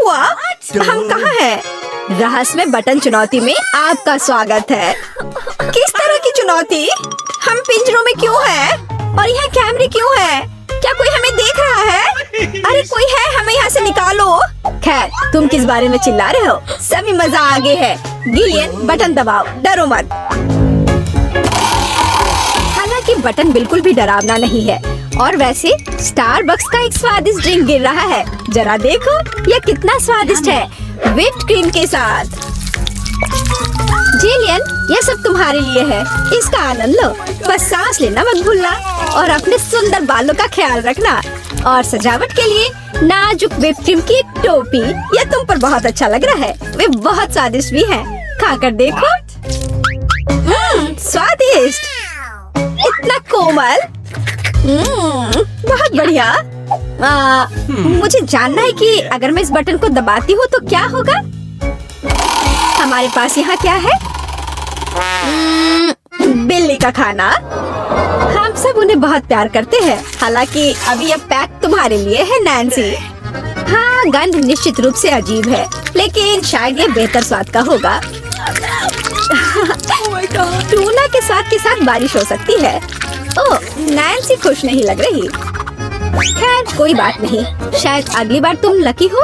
हुआ? हम कहाँ हैं? रहस्यमय बटन चुनौती में आपका स्वागत है। किस तरह की चुनौती? हम पिंजरों में क्यों हैं? और यहाँ कैमरे क्यों हैं? क्या कोई हमें देख रहा है? अरे कोई है, हमें यहाँ से निकालो। खैर, तुम किस बारे में चिल्ला रहे हो? सभी मजा आगे है। गिलियन, बटन दबाओ, डरो मत। हालांकि बटन बिल्कुल भी डरावना नहीं है। और वैसे स्टारबक्स का एक स्वादिष्ट ड्रिंक गिर रहा है। जरा देखो, यह कितना स्वादिष्ट है, व्हिप्ड क्रीम के साथ। जिलियन, यह सब तुम्हारे लिए है, इसका आनंद लो। बस सांस लेना मत भूलना और अपने सुंदर बालों का ख्याल रखना। और सजावट के लिए नाजुक व्हिप्ड क्रीम की एक टोपी, यह तुम पर बहुत अच्छा लग रहा है। वे बहुत स्वादिष्ट भी हैं, खाकर देखो। स्वादिष्ट, इतना कोमल। बहुत बढ़िया। मुझे जानना है कि अगर मैं इस बटन को दबाती हूँ तो क्या होगा? हमारे पास यहाँ क्या है? बिल्ली का खाना। हम सब उन्हें बहुत प्यार करते हैं। हालांकि अभी यह पैक तुम्हारे लिए है, नैन्सी। हाँ, गंध निश्चित रूप से अजीब है, लेकिन शायद ये बेहतर स्वाद का होगा। टूना के साथ बारिश हो सकती है। ओह, नैन्सी खुश नहीं लग रही। खैर कोई बात नहीं, शायद अगली बार तुम लकी हो।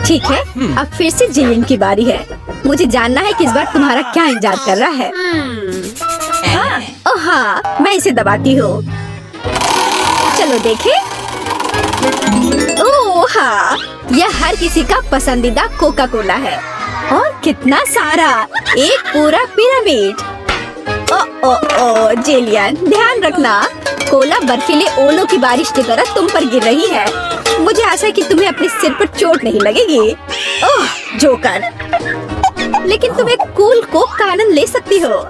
ठीक है, अब फिर से जिलियन की बारी है। मुझे जानना है कि इस बार तुम्हारा क्या इंतजार कर रहा है। ओह हाँ, मैं इसे दबाती हूँ। चलो देखें। ओह हाँ, यह हर किसी का पसंदीदा कोका कोला है। और कितना सारा, एक पूरा पिरामिड। ओ जिलियन, ध्यान रखना, कोला बर्फीले ओलों की बारिश की तरह तुम पर गिर रही है। मुझे आशा है कि तुम्हें अपने सिर पर चोट नहीं लगेगी। ओह जोकर, लेकिन तुम एक कूल कोक का आनंद ले सकती हो।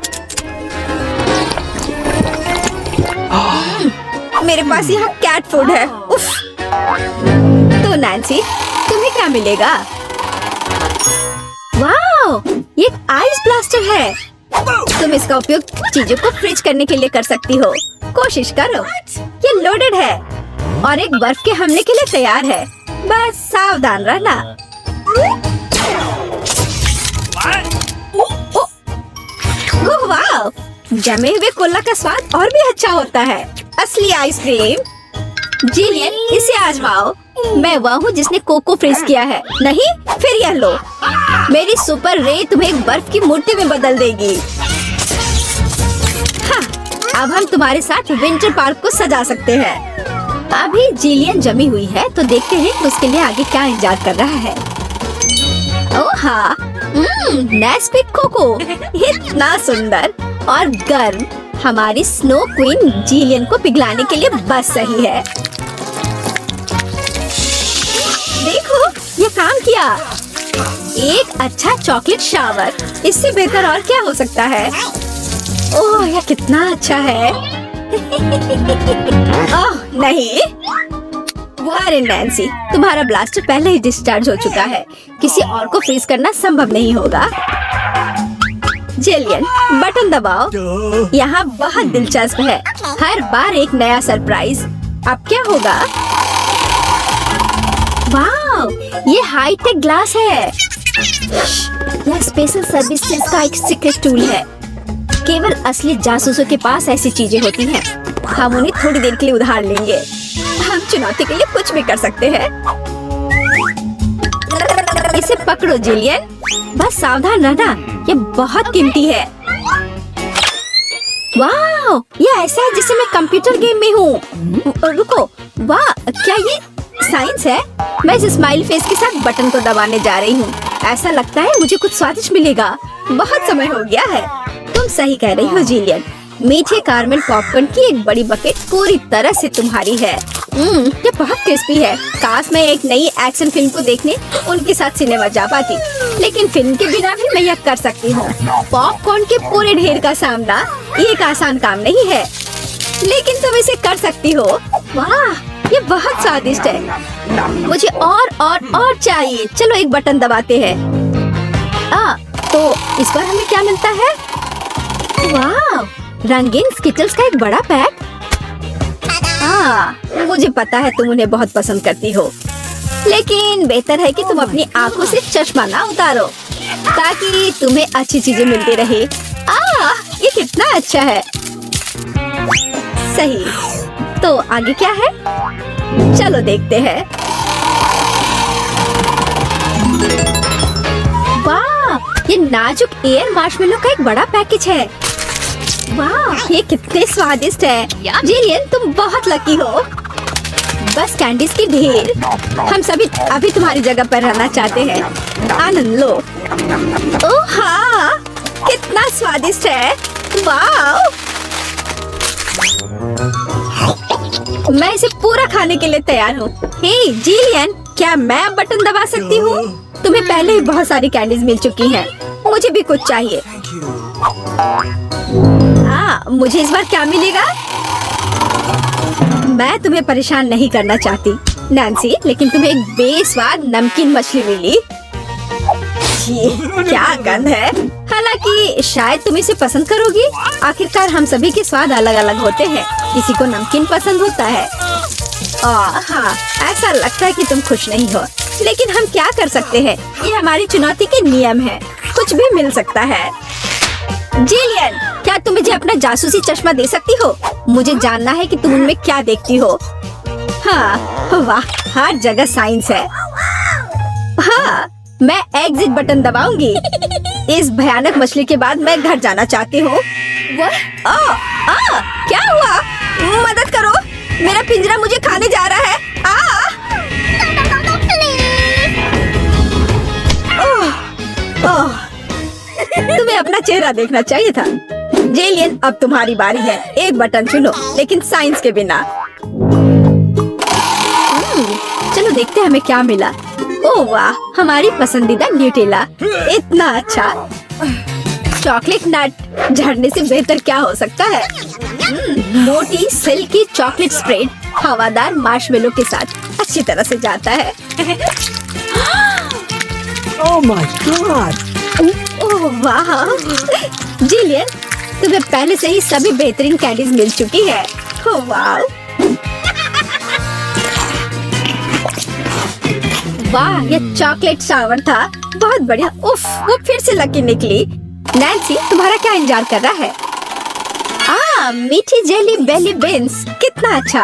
मेरे पास यहाँ कैट फूड है। उफ। तो नैन्सी, तुम्हें क्या मिलेगा? वाओ, ये एक आइस ब्लास्टर है। तुम इसका उपयोग चीजों को फ्रीज करने के लिए कर सकती हो। कोशिश करो। ये लोडेड है और एक बर्फ के हमले के लिए तैयार है। बस सावधान रहना। ओह वाह, जमे हुए कोला का स्वाद और भी अच्छा होता है। असली आइसक्रीम। जिलियन, इसे आजमाओ। मैं वह हूँ जिसने कोको फ्रीज किया है। नहीं, फिर यह लो। मेरी सुपर रे तुम्हें एक बर्फ की मूर्ति में बदल देगी। हाँ, अब हम तुम्हारे साथ विंटर पार्क को सजा सकते हैं। अभी जिलियन जमी हुई है, तो देखते हैं कि उसके लिए आगे क्या इंतजार कर रहा है। ओह हाँ, नेस्पिक कोको, इतना सुंदर और गर्म। हमारी स्नो क्वीन जिलियन को पिघलाने के लिए बस सही है। देखो, ये काम किया। एक अच्छा चॉकलेट शावर, इससे बेहतर और क्या हो सकता है? ओह, यह कितना अच्छा है। ओह नहीं, अरे नैन्सी, तुम्हारा ब्लास्टर पहले ही डिस्चार्ज हो चुका है। किसी और को फ्रीज करना संभव नहीं होगा। जिलियन, बटन दबाओ। यहाँ बहुत दिलचस्प है, हर बार एक नया सरप्राइज। अब क्या होगा? वाओ, ये हाईटेक ग्लास है। यह स्पेशल सर्विसेज का एक सीक्रेट टूल है। केवल असली जासूसों के पास ऐसी चीजें होती हैं। हम उन्हें थोड़ी देर के लिए उधार लेंगे। हम चुनौती के लिए कुछ भी कर सकते हैं। इसे पकड़ो जिलियन, बस सावधान रहना, ये बहुत कीमती है। वाह, ये ऐसा है जैसे मैं कंप्यूटर गेम में हूँ। रुको, वाह, क्या ये साइंस है? मैं इस स्माइल फेस के साथ बटन को दबाने जा रही हूँ। ऐसा लगता है मुझे कुछ स्वादिष्ट मिलेगा। बहुत समय हो गया है। तुम सही कह रही हो जिलियन। मीठे कारमेल पॉपकॉर्न की एक बड़ी बकेट पूरी तरह से तुम्हारी है। ये बहुत क्रिस्पी है। काश मैं एक नई एक्शन फिल्म को देखने उनके साथ सिनेमा जा पाती, लेकिन फिल्म के बिना भी मैं यह कर सकती हूँ। पॉपकॉर्न के पूरे ढेर का सामना एक आसान काम नहीं है, लेकिन तुम इसे कर सकती हो। वाह, ये बहुत स्वादिष्ट है। मुझे और चाहिए। चलो एक बटन दबाते हैं। तो इस बार हमें क्या मिलता है? वाह, रंगीन स्किटल्स का एक बड़ा पैक। मुझे पता है तुम उन्हें बहुत पसंद करती हो। लेकिन बेहतर है कि तुम अपनी आंखों से चश्मा ना उतारो ताकि तुम्हें अच्छी चीजें मिलती रहे। ये कितना अच्छा है। सही, तो आगे क्या है? चलो देखते हैं। वाह, ये नाजुक एयर मार्शमेलो का एक बड़ा पैकेज है। वाह, ये कितने स्वादिष्ट है। जिलियन, तुम बहुत लकी हो। बस कैंडीज की ढेर। हम सभी अभी तुम्हारी जगह पर रहना चाहते हैं। आनंद लो। ओह हाँ, कितना स्वादिष्ट है। वाह, मैं इसे पूरा खाने के लिए तैयार हूँ। हे जिलियन, क्या मैं अब बटन दबा सकती हूँ? तुम्हें पहले ही बहुत सारी कैंडीज मिल चुकी हैं। मुझे भी कुछ चाहिए। मुझे इस बार क्या मिलेगा? मैं तुम्हें परेशान नहीं करना चाहती नैन्सी, लेकिन तुम्हें एक बेस्वाद नमकीन मछली मिली। ये क्या गंध है। हालांकि शायद तुम इसे पसंद करोगी। आखिरकार हम सभी के स्वाद अलग अलग होते हैं। किसी को नमकीन पसंद होता है। हाँ, ऐसा लगता है कि तुम खुश नहीं हो, लेकिन हम क्या कर सकते हैं? ये हमारी चुनौती के नियम है। कुछ भी मिल सकता है। जिलियन, क्या तुम मुझे अपना जासूसी चश्मा दे सकती हो? मुझे जानना है कि तुम उनमें क्या देखती हो। हाँ, वाह, हर जगह साइंस है। हाँ, मैं एग्जिट बटन दबाऊंगी। इस भयानक मछली के बाद मैं घर जाना चाहती हूँ। क्या हुआ? मदद करो, मेरा पिंजरा मुझे खाने जा रहा है। तुम्हें अपना चेहरा देखना चाहिए था। जेलियन, अब तुम्हारी बारी है। एक बटन चुनो, लेकिन साइंस के बिना। चलो देखते हैं हमें क्या मिला। ओह वाह, हमारी पसंदीदा न्यूटेला। इतना अच्छा। चॉकलेट नट झड़ने से बेहतर क्या हो सकता है? मोटी सिल्की चॉकलेट स्प्रेड हवादार मार्शमेलो के साथ अच्छी तरह से जाता है। Oh my God! ओह वाह, जिलियन, तुम्हें पहले से ही सभी बेहतरीन कैंडीज मिल चुकी है। ओह वाह, वाह, ये चॉकलेट सावर था। बहुत बढ़िया। उफ, वो फिर से लकी निकली। नैन्सी, तुम्हारा क्या इंतजार कर रहा है? मीठी जेली बेली बीन्स, कितना अच्छा।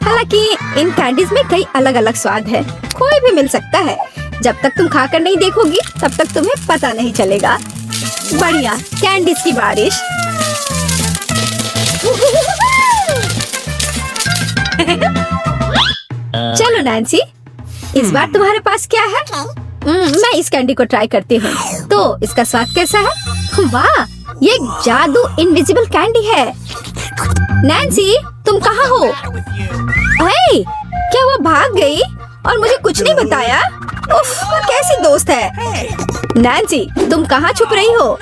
हालांकि इन कैंडीज में कई अलग अलग स्वाद है। कोई भी मिल सकता है। जब तक तुम खाकर नहीं देखोगी तब तक तुम्हें पता नहीं चलेगा। बढ़िया, कैंडीज की बारिश। चलो नैन्सी, इस बार तुम्हारे पास क्या है? मैं इस कैंडी को ट्राई करती हूँ। तो इसका स्वाद कैसा है? वाह, ये जादू इनविजिबल कैंडी है। नैन्सी, तुम कहाँ हो? हे, क्या वो भाग गई और मुझे कुछ नहीं बताया? उफ, वो कैसी दोस्त है। नैन्सी, तुम कहाँ छुप रही हो?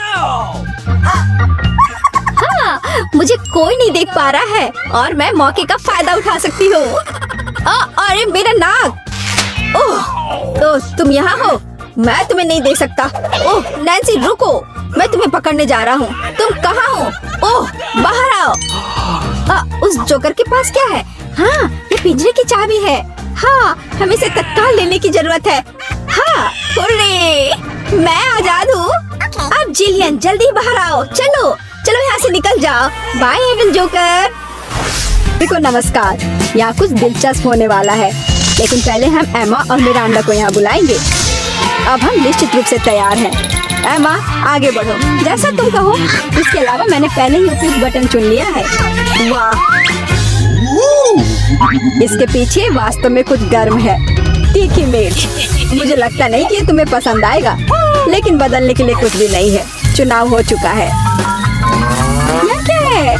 हाँ, मुझे कोई नहीं देख पा रहा है और मैं मौके का फायदा उठा सकती हूँ। अरे मेरा नाक। ओह, तो तुम यहाँ हो? मैं तुम्हें नहीं देख सकता। ओह नैन्सी, रुको, मैं तुम्हें पकड़ने जा रहा हूँ। तुम कहाँ हो? ओह, बाहर आओ। उस जोकर के पास क्या है? हाँ, ये पिंजरे की चाबी है। हाँ, हमें इसे तत्काल लेने की जरूरत है। हाँ, हुर्रे, मैं आजाद हूँ। अब जिलियन, जल्दी बाहर आओ। चलो चलो, यहाँ से निकल जाओ। Bye evil joker. देखो, नमस्कार। यहाँ कुछ दिलचस्प होने वाला है, लेकिन पहले हम एमा और मिरांडा को यहाँ बुलाएंगे। अब हम निश्चित रूप से तैयार हैं। एमा, आगे बढ़ो, जैसा तुम कहो। इसके अलावा मैंने पहले ही उपयुक्त बटन चुन लिया है। वाह, इसके पीछे वास्तव में कुछ गर्म है। तीखी मिर्च। मुझे लगता नहीं कि ये तुम्हें पसंद आएगा, लेकिन बदलने के लिए कुछ भी नहीं है। चुनाव हो चुका है। यह क्या है?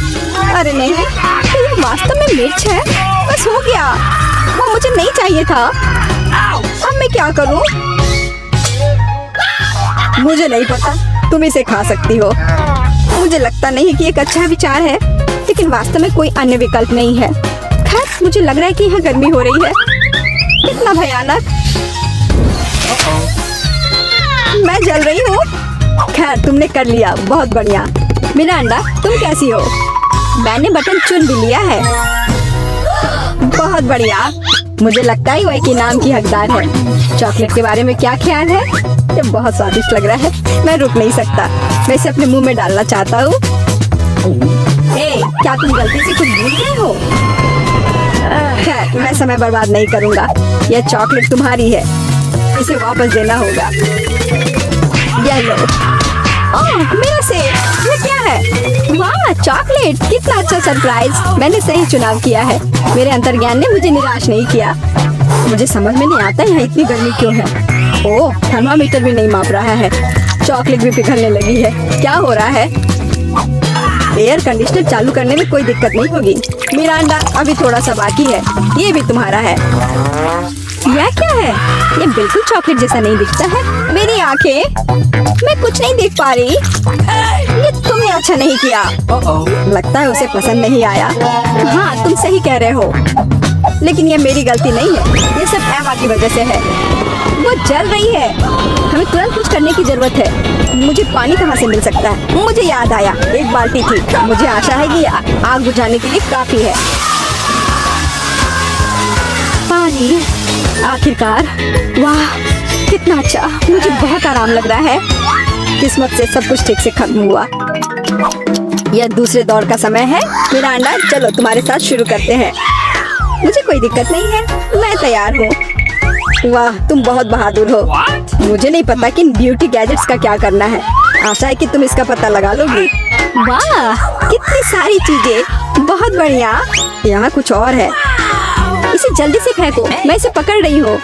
अरे नहीं, ये वास्तव में मिर्च है। बस हो गया, वो मुझे नहीं चाहिए था। अब मैं क्या करूं? मुझे नहीं पता, तुम इसे खा सकती हो। मुझे लगता नहीं कि एक अच्छा विचार है, लेकिन वास्तव में कोई अन्य विकल्प नहीं है। खैर, मुझे लग रहा है कि यहाँ गर्मी हो रही है। कितना भयानक। मैं जल रही हूँ। खैर, तुमने कर लिया, बहुत बढ़िया। मिरांडा, तुम कैसी हो? मैंने बटन चुन भी लिया है। बहुत बढ़िया। मुझे लगता है वही के नाम की हकदार है। चॉकलेट के बारे में क्या ख्याल है? ये बहुत स्वादिष्ट लग रहा है, मैं रुक नहीं सकता। मैं इसे अपने मुंह में डालना चाहता हूँ। क्या तुम गलती से कुछ भूल गए हो? खैर, मैं समय बर्बाद नहीं करूँगा। यह चॉकलेट तुम्हारी है, इसे वापस देना होगा। ये लो। ओह, मेरा सेब। ये क्या है? वाह, चॉकलेट! कितना अच्छा सरप्राइज! मैंने सही चुनाव किया है। मेरे अंतर्ज्ञान ने मुझे निराश नहीं किया। मुझे समझ में नहीं आता यहाँ इतनी गर्मी क्यों है। ओह, थर्मामीटर भी नहीं माप रहा है। चॉकलेट भी पिघलने लगी है। क्या हो रहा है? एयर कंडीशनर चालू करने में कोई दिक्कत नहीं होगी। मिरांडा, अभी थोड़ा सा बाकी है। ये भी तुम्हारा है। यह क्या है? ये बिल्कुल चॉकलेट जैसा नहीं दिखता है। मेरी आंखें, मैं कुछ नहीं देख पा रही। ये तुमने अच्छा नहीं किया। लगता है उसे पसंद नहीं आया। हाँ, तुम सही कह रहे हो, लेकिन ये मेरी गलती नहीं है। ये सब एमा की वजह से है। वो जल रही है। हमें तुरंत कुछ करने की जरूरत है। मुझे पानी कहाँ से मिल सकता है? मुझे याद आया, एक बाल्टी थी। मुझे आशा है कि आग बुझाने के लिए काफी है। पानी, आखिरकार। वाह, कितना अच्छा! मुझे बहुत आराम लग रहा है। किस्मत से सब कुछ ठीक से खत्म हुआ। यह दूसरे दौर का समय है। मिरांडा, चलो तुम्हारे साथ शुरू करते हैं। मुझे कोई दिक्कत नहीं है, मैं तैयार हूँ। वाह, तुम बहुत बहादुर हो। मुझे नहीं पता कि इन ब्यूटी गैजेट्स का क्या करना है। आशा है कि तुम इसका पता लगा लोगी। वाह, कितनी सारी चीजें! बहुत बढ़िया। यहाँ कुछ और है। इसे जल्दी से फेंको, मैं इसे पकड़ रही हूँ।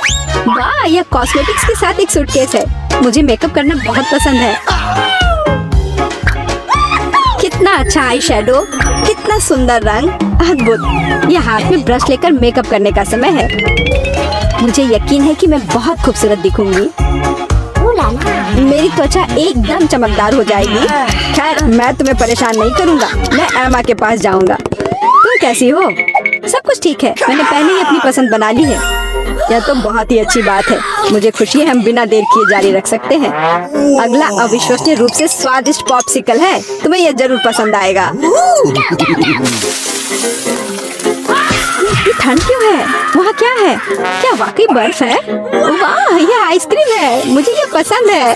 वाह, यह कॉस्मेटिक्स के साथ एक सूटकेस है। मुझे मेकअप करना बहुत पसंद है। कितना अच्छा आई शेडो, कितना सुंदर रंग, अद्भुत। यह हाथ में ब्रश लेकर मेकअप करने का समय है। मुझे यकीन है कि मैं बहुत खूबसूरत दिखूंगी। मेरी त्वचा एकदम चमकदार हो जाएगी। खैर, मैं तुम्हें परेशान नहीं करूंगा। मैं एमा के पास जाऊंगा। तुम कैसी हो? सब कुछ ठीक है। मैंने पहले ही अपनी पसंद बना ली है। यह तो बहुत ही अच्छी बात है। मुझे खुशी है, हम बिना देर किए जारी रख सकते हैं। अगला अविश्वसनीय रूप से स्वादिष्ट पॉप्सिकल है। तुम्हें यह जरूर पसंद आएगा। ठंड क्यों है? वहाँ क्या है? क्या वाकई बर्फ है? वाह, यह आइसक्रीम है। मुझे ये पसंद है।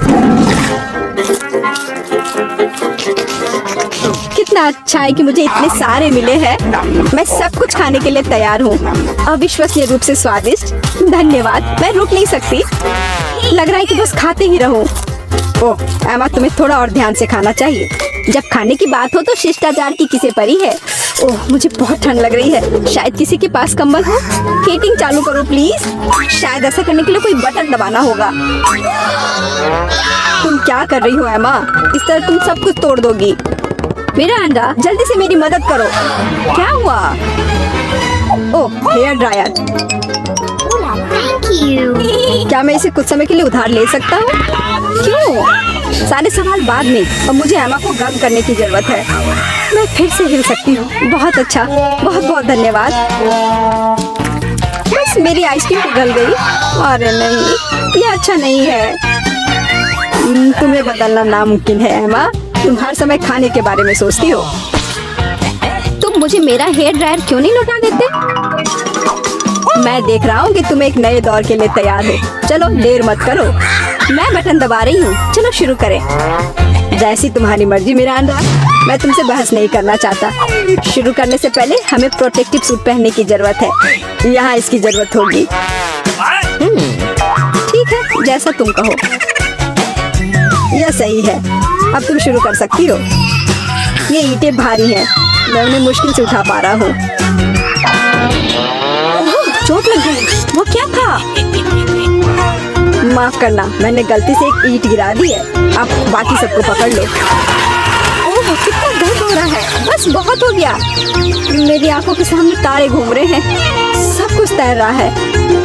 कितना अच्छा है कि मुझे इतने सारे मिले हैं। मैं सब कुछ खाने के लिए तैयार हूँ। अविश्वसनीय रूप से स्वादिष्ट। धन्यवाद, मैं रुक नहीं सकती। लग रहा है कि बस खाते ही रहूं। ओह, एमा, तुम्हें थोड़ा और ध्यान से खाना चाहिए। जब खाने की बात हो तो शिष्टाचार की किसे परी है। ओह, मुझे बहुत ठंड लग रही है। शायद किसी के पास कंबल हो। हीटिंग चालू करो प्लीज। शायद ऐसा करने के लिए कोई बटन दबाना होगा। तुम क्या कर रही हो एमा? इस तरह तुम सब कुछ तोड़ दोगी। मिरांडा, जल्दी से मेरी मदद करो। क्या हुआ? ओह, हेयर ड्रायर। क्या मैं इसे कुछ समय के लिए उधार ले सकता हूँ? क्यों? सारे सवाल बाद में। और मुझे एमा को गर्म करने की जरूरत है। मैं फिर से हिल सकती हूँ। बहुत अच्छा, बहुत बहुत धन्यवाद। बस मेरी आइसक्रीम पिघल गई। अरे नहीं, ये अच्छा नहीं है। तुम्हें बदलना नामुमकिन है एमा। तुम हर समय खाने के बारे में सोचती हो। तुम मुझे मेरा हेयर ड्रायर क्यों नहीं लौटा देते? मैं देख रहा हूँ कि तुम एक नए दौर के लिए तैयार हो। चलो, देर मत करो। मैं बटन दबा रही हूँ। चलो शुरू करें। जैसी तुम्हारी मर्जी मिरांडा। मैं तुमसे बहस नहीं करना चाहता। शुरू करने से पहले हमें प्रोटेक्टिव सूट पहनने की जरूरत है। यहाँ इसकी जरूरत होगी। ठीक है, जैसा तुम कहो। यह सही है। अब तुम शुरू कर सकती हो। ये ईंटें भारी हैं। मैं उन्हें मुश्किल से उठा पा रहा हूँ। चोट लग गई। वो क्या था? माफ करना, मैंने गलती से एक ईंट गिरा दी है। अब बाकी सबको पकड़ लो। ओह, कितना दर्द हो रहा है। बस बहुत हो गया। मेरी आंखों के सामने तारे घूम रहे हैं। सब कुछ तैर रहा है।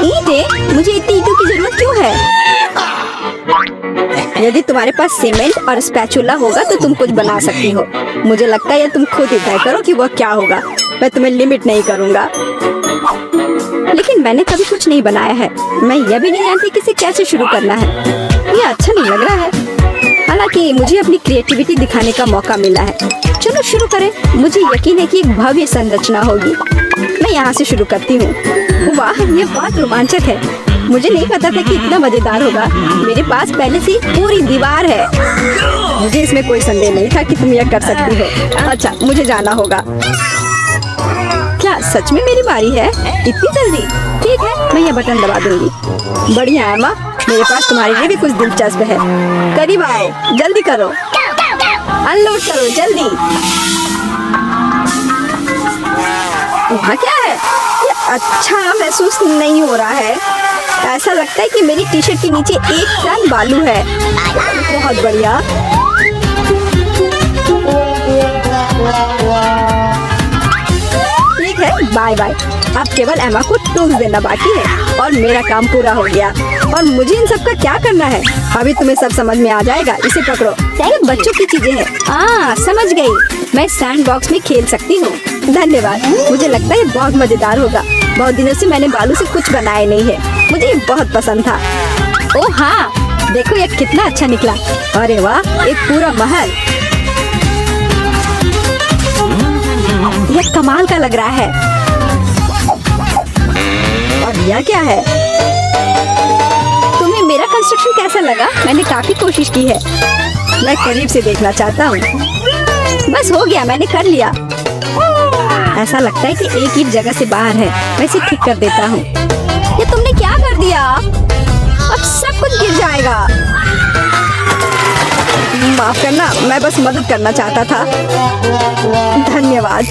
ईंटें? मुझे इतनी ईंटों की जरूरत क्यों है? यदि तुम्हारे पास सीमेंट और स्पैचुला होगा तो तुम कुछ बना सकती हो। मुझे लगता है तुम खुद ही तय करो कि वह क्या होगा। मैं तुम्हें लिमिट नहीं करूँगा। लेकिन मैंने कभी कुछ नहीं बनाया है। मैं यह भी नहीं जानती कि इसे कैसे शुरू करना है। ये अच्छा नहीं लग रहा है। हालांकि मुझे अपनी क्रिएटिविटी दिखाने का मौका मिला है। चलो शुरू करें। मुझे यकीन है कि एक भव्य संरचना होगी। मैं यहाँ से शुरू करती हूँ। वाह, ये बहुत रोमांचक है। मुझे नहीं पता था कि इतना मजेदार होगा। मेरे पास पहले से ही पूरी दीवार है। मुझे इसमें कोई संदेह नहीं था कि तुम यह कर सकती हो। अच्छा, मुझे जाना होगा। क्या सच में मेरी बारी है? इतनी जल्दी? ठीक है, मैं यह बटन दबा दूंगी। बढ़िया है माँ, मेरे पास तुम्हारे लिए भी कुछ दिलचस्प है। करीब आओ, जल्दी करो, अनलोड करो जल्दी। वहाँ क्या है? ये अच्छा महसूस नहीं हो रहा है। ऐसा लगता है कि मेरी टी शर्ट के नीचे एक टन बालू है। बहुत बढ़िया। ठीक है, बाय बाय। अब केवल एमा को टूल्स देना बाकी है और मेरा काम पूरा हो गया। और मुझे इन सब का क्या करना है? अभी तुम्हें सब समझ में आ जाएगा। इसे पकड़ो। ये बच्चों की चीजें हैं। समझ गई। मैं सैंड बॉक्स में खेल सकती हूँ। धन्यवाद। मुझे लगता है बहुत मजेदार होगा। बहुत दिनों से मैंने बालू से कुछ बनाया नहीं है। मुझे ये बहुत पसंद था। ओह हाँ, देखो ये कितना अच्छा निकला। अरे वाह, एक पूरा महल। यह कमाल का लग रहा है। और यह क्या है? तुम्हें मेरा कंस्ट्रक्शन कैसा लगा? मैंने काफी कोशिश की है। मैं करीब से देखना चाहता हूँ। बस हो गया, मैंने कर लिया। ऐसा लगता है कि एक ही जगह से बाहर है। मैं इसे ठीक कर देता हूँ। ये तुमने क्या कर दिया? अब सब कुछ गिर जाएगा। माफ करना, मैं बस मदद करना चाहता था। धन्यवाद।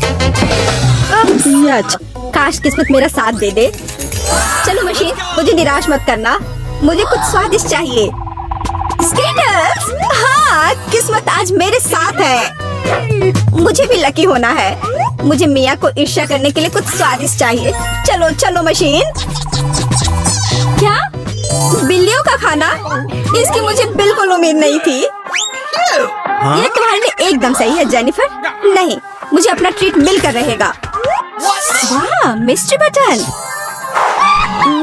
काश किस्मत मेरा साथ दे दे। चलो मशीन, मुझे निराश मत करना। मुझे कुछ स्वादिष्ट चाहिए। स्केटर्स! हाँ, किस्मत आज मेरे साथ है। मुझे भी लकी होना है। मुझे मिया को ईर्ष्या करने के लिए कुछ स्वादिष्ट चाहिए। चलो चलो मशीन। क्या? बिल्लियों का खाना? इसकी मुझे बिल्कुल उम्मीद नहीं थी। ये तुम्हारे लिए एकदम सही है जेनिफर। नहीं, मुझे अपना ट्रीट मिलकर रहेगा। वाह, मिस्ट्री बटन।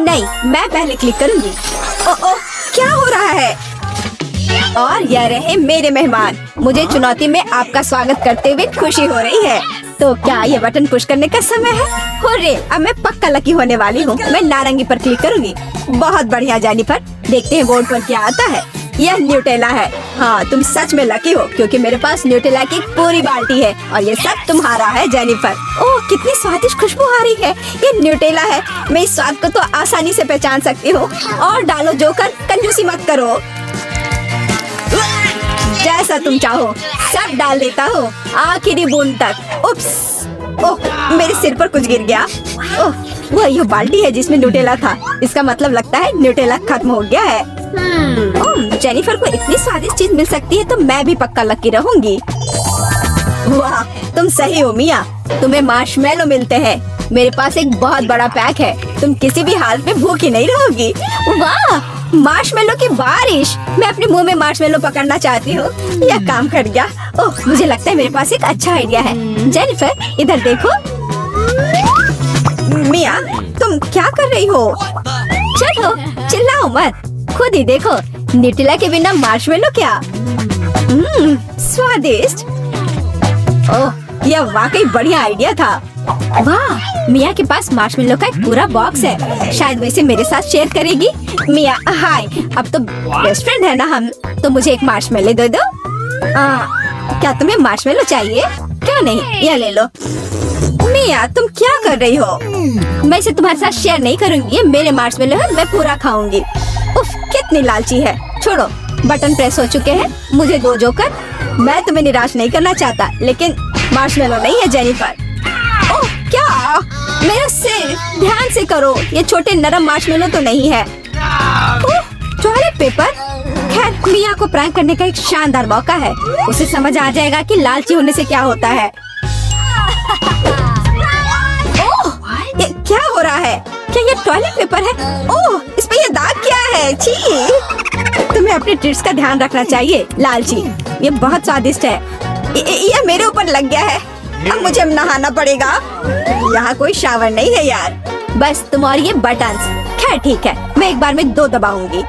नहीं, मैं पहले क्लिक करूंगी। ओह, क्या हो रहा है? और यह रहे मेरे मेहमान। मुझे चुनौती में आपका स्वागत करते हुए खुशी हो रही है। तो क्या ये बटन पुश करने का समय है? हुर्रे, अब मैं पक्का लकी होने वाली हूँ। मैं नारंगी पर क्लिक करूंगी। बहुत बढ़िया जेनिफर। देखते हैं बोर्ड पर क्या आता है। यह न्यूटेला है। हाँ, तुम सच में लकी हो क्योंकि मेरे पास न्यूटेला की पूरी बाल्टी है और ये सब तुम्हारा है जेनिफर। ओह, कितनी स्वादिष्ट खुशबू आ रही है। ये न्यूटेला है। मैं इस स्वाद को तो आसानी से पहचान सकती हूँ। और डालो जोकर, कंजूसी मत करो। जैसा तुम चाहो सब डाल देता हूँ, आखिरी बूंद तक। उप्स, ओह, मेरे सिर पर कुछ गिर गया। ओह, वह यह बाल्टी है जिसमें न्यूटेला था। इसका मतलब लगता है न्यूटेला खत्म हो गया है। ओह, जेनिफर को इतनी स्वादिष्ट चीज मिल सकती है तो मैं भी पक्का लकी रहूंगी। वाह, तुम सही हो मिया। तुम्हें मार्शमेलो मिलते हैं। मेरे पास एक बहुत बड़ा पैक है। तुम किसी भी हालत में भूखी नहीं रहोगी। वाह, मार्शमेलो की बारिश। मैं अपने मुंह में मार्शमेलो पकड़ना चाहती हूँ। यह काम कर गया। ओह, मुझे लगता है मेरे पास एक अच्छा आइडिया है। जेनिफर, इधर देखो। मिया, तुम क्या कर रही हो? चलो, चिल्लाओ मत, खुद ही देखो। न्यूटेला के बिना मार्शमेलो क्या? स्वादिष्ट। ओह, यह वाकई बढ़िया आइडिया था। वाह, मिया के पास मार्शमेलो का एक पूरा बॉक्स है। शायद वैसे मेरे साथ शेयर करेगी। मिया, हाय। अब तो बेस्ट फ्रेंड है ना हम। तो मुझे एक मार्शमेलो दे दो। क्या तुम्हें मार्शमेलो चाहिए? क्या नहीं, यह ले लो। मिया, तुम क्या कर रही हो? मैं इसे तुम्हारे साथ शेयर नहीं करूंगी। ये मेरे मार्शमेलो है, मैं पूरा खाऊंगी। उफ, कितनी लालची है। छोड़ो, बटन प्रेस हो चुके हैं। मुझे दो जोकर। मैं तुम्हें निराश नहीं करना चाहता, लेकिन मार्शमेलो नहीं है जेनिफर। ओह, क्या? मेरा सिर, ध्यान से करो। ये छोटे नरम मार्शमेलो तो नहीं है। ओह, टॉयलेट पेपर। खैर, मिया को प्रैंक करने का एक शानदार मौका है। उसे समझ आ जाएगा कि लालची होने से क्या होता है। ओह, ये क्या हो रहा है? क्या ये टॉयलेट पेपर है? ओह, इस पे ये दाग क्या है? छी! तुम्हें अपने ट्रीट्स का ध्यान रखना चाहिए, लालची। ये बहुत स्वादिष्ट है। ये मेरे ऊपर लग गया है। अब मुझे नहाना पड़ेगा। यहाँ कोई शावर नहीं है यार। बस तुम और ये बटन्स। खैर ठीक है, मैं एक बार में 2 दबाऊंगी।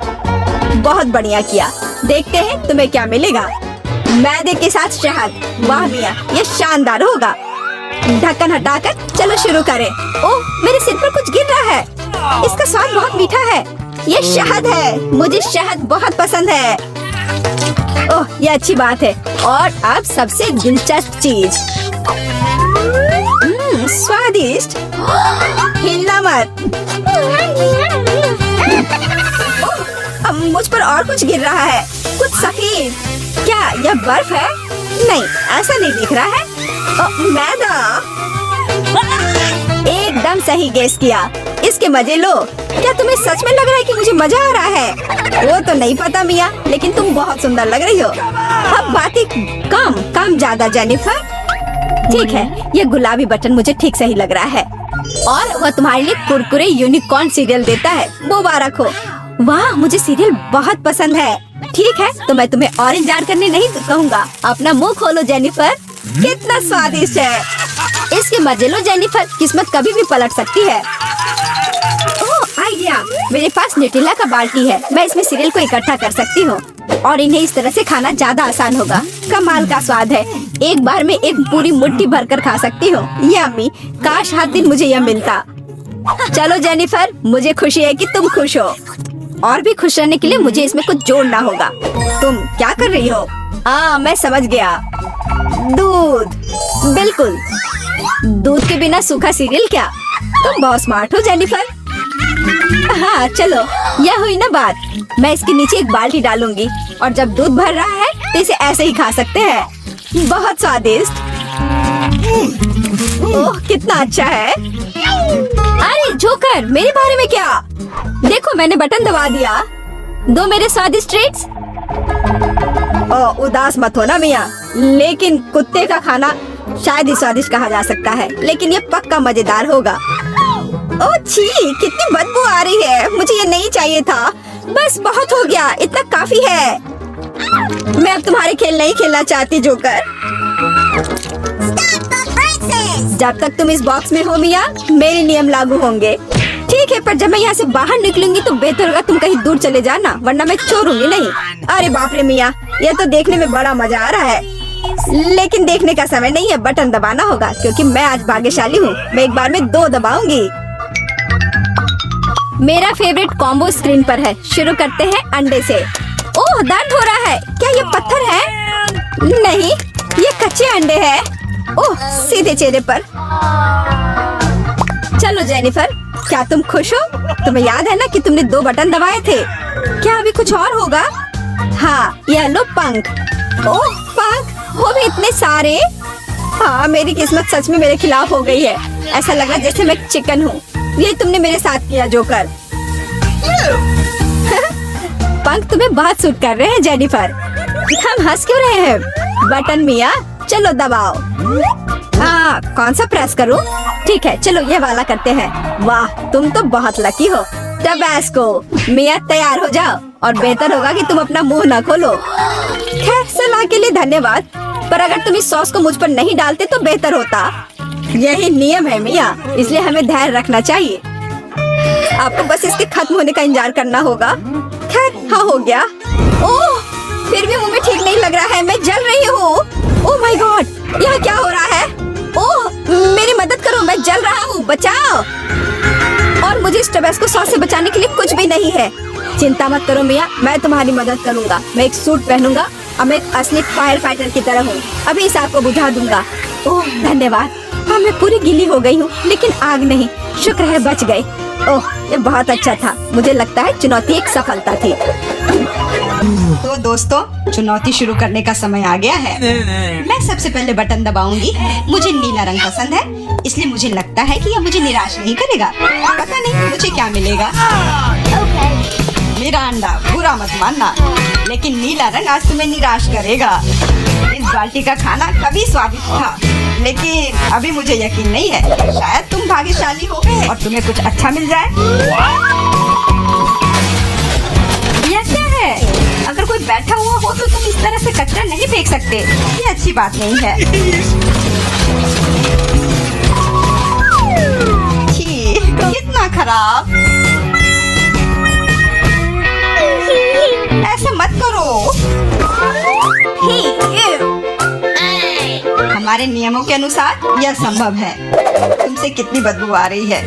बहुत बढ़िया किया। देखते हैं तुम्हें क्या मिलेगा। मैदे के साथ शहद, वाह मिया, ये शानदार होगा। ढक्कन हटाकर चलो शुरू करें। ओह, मेरे सिर पर कुछ गिर रहा है। इसका स्वाद बहुत मीठा है। ये शहद है, मुझे शहद बहुत पसंद है। ओह, ये अच्छी बात है। और अब सबसे दिलचस्प चीज, स्वादिष्ट। हिलना मत। ओह, अब मुझ पर और कुछ गिर रहा है, कुछ सफेद। क्या यह बर्फ है? नहीं, ऐसा नहीं दिख रहा है। ओह, मैदा। एकदम सही गेस किया। इसके मजे लो। क्या तुम्हें सच में लग रहा है कि मुझे मजा आ रहा है? वो तो नहीं पता मिया, लेकिन तुम बहुत सुंदर लग रही हो। अब बातें काम ज्यादा जेनिफर। ठीक है, ये गुलाबी बटन मुझे ठीक सही लग रहा है। और वह तुम्हारे लिए कुरकुरे यूनिकॉर्न सीरियल देता है। मुबारक हो। वाह, मुझे सीरियल बहुत पसंद है। ठीक है, तो मैं तुम्हें और इंतजार करने नहीं कहूँगा। अपना मुंह खोलो जेनिफर। कितना स्वादिष्ट है। इसके मजे लो जेनिफर, किस्मत कभी भी पलट सकती है। ओह, आइडिया। मेरे पास न्यूटेला का बाल्टी है। मैं इसमें सीरियल को इकट्ठा कर सकती हूँ और इन्हें इस तरह से खाना ज्यादा आसान होगा। कमाल का स्वाद है। एक बार में एक पूरी मुट्ठी भरकर खा सकती हूँ। यम्मी, काश हर दिन मुझे यह मिलता। चलो जेनिफर, मुझे खुशी है कि तुम खुश हो। और भी खुश रहने के लिए मुझे इसमें कुछ जोड़ना होगा। तुम क्या कर रही हो? मैं समझ गया। दूध। बिल्कुल, दूध के बिना सूखा सीरियल क्या? तुम बहुत स्मार्ट हो जेनिफर। हाँ चलो, यह हुई ना बात। मैं इसके नीचे एक बाल्टी डालूंगी और जब दूध भर रहा है तो इसे ऐसे ही खा सकते हैं। बहुत स्वादिष्ट। ओह, कितना अच्छा है। अरे जोकर, मेरे बारे में क्या? देखो, मैंने बटन दबा दिया। दो मेरे स्वादिष्ट ट्रीट्स। ओह, उदास मत हो ना मिया, लेकिन कुत्ते का खाना शायद ही स्वादिष्ट कहा जा सकता है, लेकिन ये पक्का मजेदार होगा। ओह छी, कितनी बदबू आ रही है। मुझे ये नहीं चाहिए था। बस बहुत हो गया, इतना काफी है। मैं अब तुम्हारे खेल नहीं खेलना चाहती जोकर। जब तक तुम इस बॉक्स में हो मिया, मेरे नियम लागू होंगे। ठीक है, पर जब मैं यहाँ से बाहर निकलूंगी तो बेहतर होगा तुम कहीं दूर चले जाना, वरना मैं छोड़ूंगी नहीं। अरे बाप रे मिया, यह तो देखने में बड़ा मजा आ रहा है, लेकिन देखने का समय नहीं है। बटन दबाना होगा क्योंकि मैं आज भाग्यशाली हूँ। मैं एक बार में 2 दबाऊंगी। मेरा फेवरेट कॉम्बो स्क्रीन पर है। शुरू करते हैं अंडे से। ओह, दर्द हो रहा है। क्या ये पत्थर है? नहीं, ये कच्चे अंडे हैं। ओह, सीधे चेहरे पर। चलो जेनिफर, क्या तुम खुश हो? तुम्हें याद है ना कि तुमने 2 बटन दबाए थे? क्या अभी कुछ और होगा? हाँ, ये लो पंख। ओह पंख, वो भी इतने सारे। हाँ, मेरी किस्मत सच में मेरे खिलाफ हो गई है। ऐसा लगा जैसे मैं चिकन हूँ। ये तुमने मेरे साथ किया जोकर। पंख तुम्हें बहुत सूट कर रहे हैं जेनिफर। हम हंस क्यों रहे हैं? बटन मिया, चलो दबाओ। कौन सा प्रेस करूं? ठीक है, चलो ये वाला करते हैं। वाह, तुम तो बहुत लकी हो। टबैस्को। मिया, तैयार हो जाओ और बेहतर होगा कि तुम अपना मुंह न खोलो। खैर, सलाह के लिए धन्यवाद, पर अगर तुम इस सॉस को मुझ पर नहीं डालते तो बेहतर होता। यही नियम है मिया, इसलिए हमें धैर्य रखना चाहिए। आपको बस इसके खत्म होने का इंतजार करना होगा। खैर, हाँ हो गया। ओह, फिर भी मुझे ठीक नहीं लग रहा है। मैं जल रही हूँ। ओह माय गॉड, यह क्या हो रहा है? ओह, मेरी मदद करो, मैं जल रहा हूँ, बचाओ। और मुझे इस टबैस्को सॉस से बचाने के लिए कुछ भी नहीं है। चिंता मत करो मिया, मैं तुम्हारी मदद करूँगा। मैं एक सूट पहनूंगा और मैं एक असली फायर फाइटर की तरह हूँ। अभी इस आग को बुझा दूंगा। ओह धन्यवाद। हाँ, मैं पूरी गीली हो गई हूँ, लेकिन आग नहीं। शुक्र है बच गई। ओह, ये बहुत अच्छा था। मुझे लगता है चुनौती एक सफलता थी। तो दोस्तों, चुनौती शुरू करने का समय आ गया है। मैं सबसे पहले बटन दबाऊंगी। मुझे नीला रंग पसंद है, इसलिए मुझे लगता है कि यह मुझे निराश नहीं करेगा। पता नहीं मुझे क्या मिलेगा। मेरा अंडा, बुरा मत मानना, लेकिन नीला रंग आज तुम्हें निराश करेगा। इस बाल्टी का खाना कभी स्वादिष्ट था, लेकिन अभी मुझे यकीन नहीं है। शायद तुम भाग्यशाली हो और तुम्हें कुछ अच्छा मिल जाए। यह क्या है? अगर कोई बैठा हुआ हो तो तुम इस तरह से कचरा नहीं फेंक सकते। ये अच्छी बात नहीं है। छी, कितना खराब। ऐसा मत करो। हमारे नियमों के अनुसार यह संभव है। तुमसे कितनी बदबू आ रही है।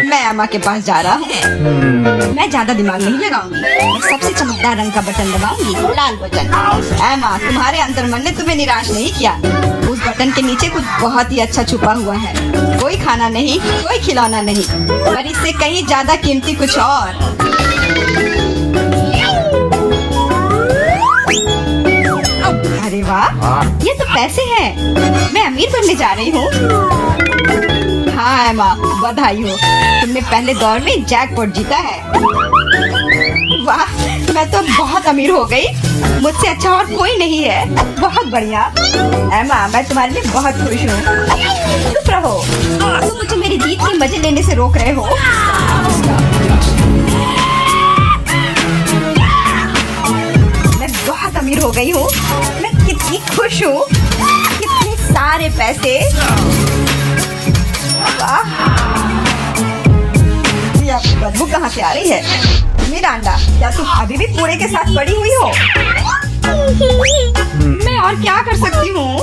मैं एमा के पास जा रहा हूँ। मैं ज्यादा दिमाग नहीं लगाऊंगी। मैं सबसे चमकदार रंग का बटन दबाऊंगी, लाल बटन। एमा, तुम्हारे अंतर्मन ने तुम्हें निराश नहीं किया। उस बटन के नीचे कुछ बहुत ही अच्छा छुपा हुआ है। कोई खाना नहीं, कोई खिलौना नहीं, पर इससे कहीं ज्यादा कीमती कुछ और। अरे वाह, ये तो पैसे हैं। मैं अमीर बनने जा रही हूँ। हाँ एमा, बधाई हो, तुमने पहले दौर में जैकपॉट जीता है। वाह, मैं तो बहुत अमीर हो गई। मुझसे अच्छा और कोई नहीं है। बहुत बढ़िया एमा, मैं तुम्हारे लिए बहुत खुश हूँ। चुप रहो, तुम मुझे मेरी जीत के मजे लेने से रोक रहे हो। मैं बहुत अमीर हो गई हूँ। मैं कितनी खुश हूँ। कितने सारे पैसे। वाह, ये आपकी बदबू कहाँ से आ रही है? मिरांडा, क्या तुम अभी भी कूड़े के साथ पड़ी हुई हो? मैं और क्या कर सकती हूँ?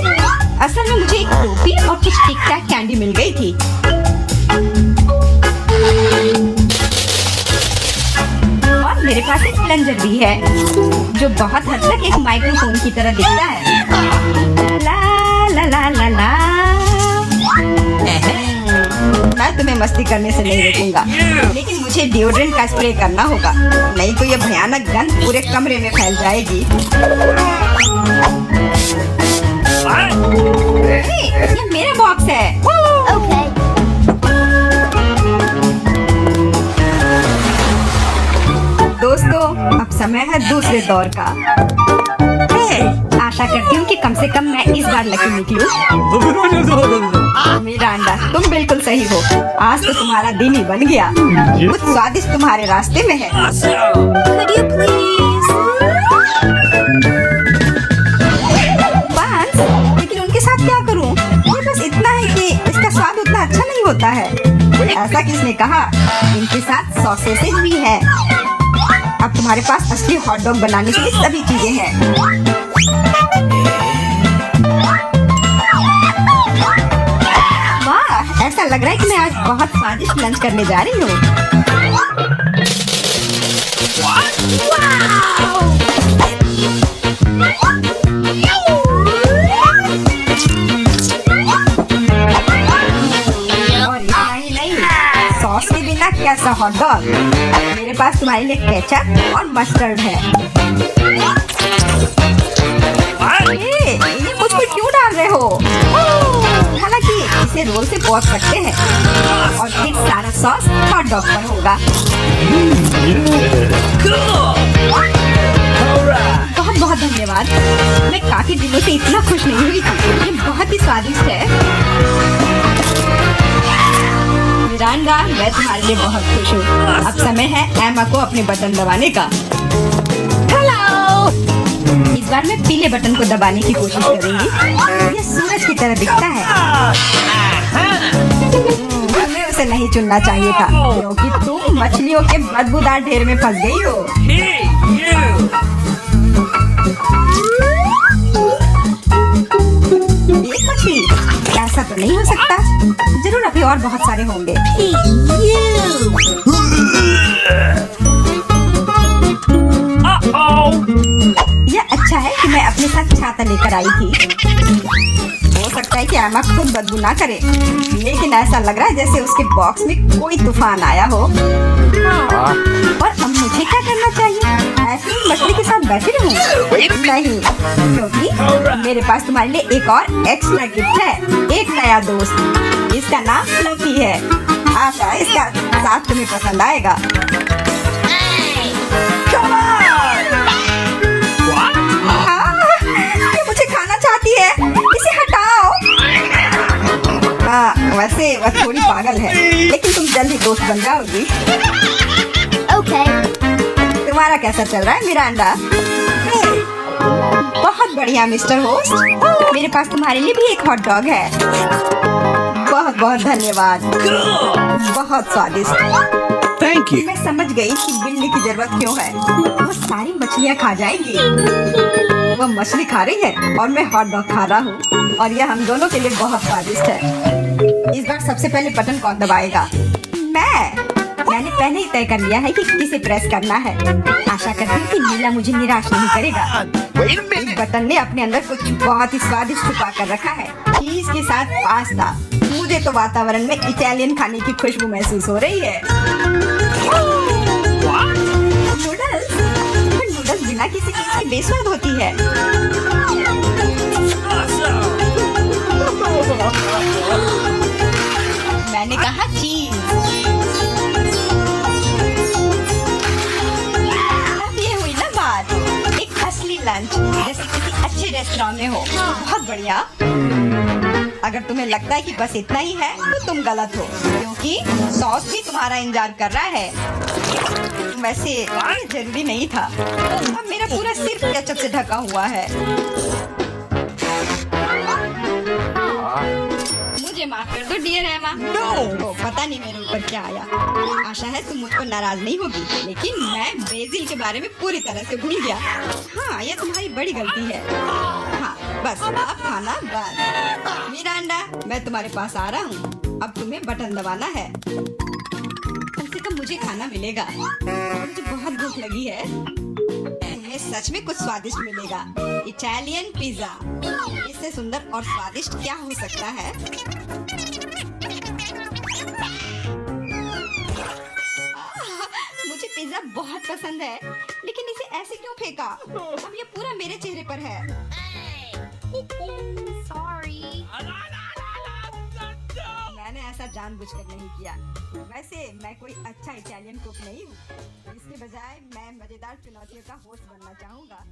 असल में मुझे एक टोपी और कुछ टिक टैक कैंडी मिल गई थी। और मेरे पास एक प्लंजर भी है, जो बहुत हद तक एक माइक्रोफोन की तरह दिखता है। ला ला ला ला ला। मैं तुम्हें मस्ती करने से नहीं रोकूंगा, लेकिन मुझे डिओड्रेंट का स्प्रे करना होगा, नहीं तो ये भयानक गंध पूरे कमरे में फैल जाएगी। ये मेरा बॉक्स है। दोस्तों, अब समय है दूसरे दौर का। आशा करती हूँ कि कम से कम मैं इस बार लकी निकलूं। मिरांडा, तुम बिल्कुल सही हो। आज तो तुम्हारा दिन ही बन गया। कुछ स्वादिष्ट तुम्हारे रास्ते में है। Could you please? बस, लेकिन उनके साथ क्या करूँ? ये बस इतना है कि इसका स्वाद उतना अच्छा नहीं होता है। ऐसा किसने कहा? इनके साथ सॉसेज भी है। अब तुम्हारे पास असली हॉट डॉग बनाने की सभी चीजें हैं। वाह, ऐसा लग रहा है कि मैं आज बहुत स्वादिष्ट लंच करने जा रही हूँ। और इतना ही नहीं, सॉस के बिना कैसा हॉट डॉग? मेरे पास तुम्हारे लिए केचप और मस्टर्ड है। ये मुझ पर क्यों डाल रहे हो? हालांकि इसे रोल से पहुंच सकते हैं और फिर सारा सॉस हॉट डॉग पर होगा। बहुत बहुत धन्यवाद। मैं काफी दिनों से इतना खुश नहीं हुई थी। ये बहुत ही स्वादिष्ट है। मिरांडा, मैं तुम्हारे लिए बहुत खुश हूँ। अब समय है एमा को अपने बटन दबाने का। इस बार मैं पीले बटन को दबाने की कोशिश करूंगी। ये सूरज की तरह दिखता है। तुम्हें उसे नहीं चुनना चाहिए था, क्योंकि तुम मछलियों के बदबूदार ढेर में फंस गई हो। एक मछली? ऐसा तो नहीं हो सकता। जरूर अभी और बहुत सारे होंगे। यह अच्छा है कि मैं अपने साथ छाता लेकर आई थी। हो सकता है कि एमा खुद बदबू ना करे, लेकिन ऐसा लग रहा है जैसे उसके बॉक्स में कोई तूफान आया हो। और अब मुझे क्या करना चाहिए? ऐसे ही मछली के साथ बैठी रहूं? नहीं, क्योंकि मेरे पास तुम्हारे लिए एक और एक्स्ट्रा गिफ्ट है। एक नया दोस्त। इसका नाम फ्लफी है। आशा है इसका साथ तुम्हें पसंद आएगा। ये मुझे खाना चाहती है, इसे हटाओ। वैसे वह थोड़ी पागल है, लेकिन तुम जल्दी दोस्त बन जाओगी। Okay. तुम्हारा कैसा चल रहा है मिरांडा? बहुत बढ़िया मिस्टर होस्ट। मेरे पास तुम्हारे लिए भी एक हॉट डॉग है। बहुत बहुत धन्यवाद। बहुत स्वादिष्ट। Thank you. मैं समझ गई कि बिल्ली की जरूरत क्यों है। वो सारी मछलियाँ खा जाएंगी। वो मछली खा रही है और मैं हॉट डॉग खा रहा हूँ। और यह हम दोनों के लिए बहुत स्वादिष्ट है। इस बार सबसे पहले बटन कौन दबाएगा? मैंने पहले ही तय कर लिया है कि किसे प्रेस करना है। आशा करती हूँ कि नीला मुझे निराश नहीं करेगा। इस बटन ने अपने अंदर कुछ बहुत ही स्वादिष्ट छुपा कर रखा है। चीज के साथ पास्ता। मुझे तो वातावरण में इटालियन खाने की खुशबू महसूस हो रही है। नूडल्स? नूडल्स बिना किसी चीज के बेस्वाद होती है। मैंने कहा चीज। अब ये हुई ना बात, एक असली लंच जैसे किसी अच्छे रेस्टोरेंट में हो। बहुत बढ़िया। अगर तुम्हें लगता है कि बस इतना ही है तो तुम गलत हो, क्योंकि सॉस भी तुम्हारा इंतजार कर रहा है। वैसे ये जरूरी नहीं था। अब मेरा पूरा सिर केचप से ढका हुआ है। मुझे माफ कर दो डियर एमा। तो पता नहीं मेरे ऊपर क्या आया। आशा है तुम मुझ पर नाराज नहीं होगी, लेकिन मैं बेसिल के बारे में पूरी तरह से भूल गया। हाँ, ये तुम्हारी बड़ी गलती है। हाँ, बस अब खाना बंद। मिरांडा, मैं तुम्हारे पास आ रहा हूँ। अब तुम्हें बटन दबाना है। कम से कम मुझे खाना मिलेगा। मुझे बहुत भूख लगी है। तुम्हें सच में कुछ स्वादिष्ट मिलेगा। Italian pizza. इससे सुंदर और स्वादिष्ट क्या हो सकता है? मुझे पिज्जा बहुत पसंद है, लेकिन इसे ऐसे क्यों फेंका? अब ये पूरा मेरे चेहरे पर है। मैंने ऐसा जानबूझकर नहीं किया। वैसे मैं कोई अच्छा इटालियन कुक नहीं हूँ। इसके बजाय मैं मजेदार चुनौतियों का होस्ट बनना चाहूँगा।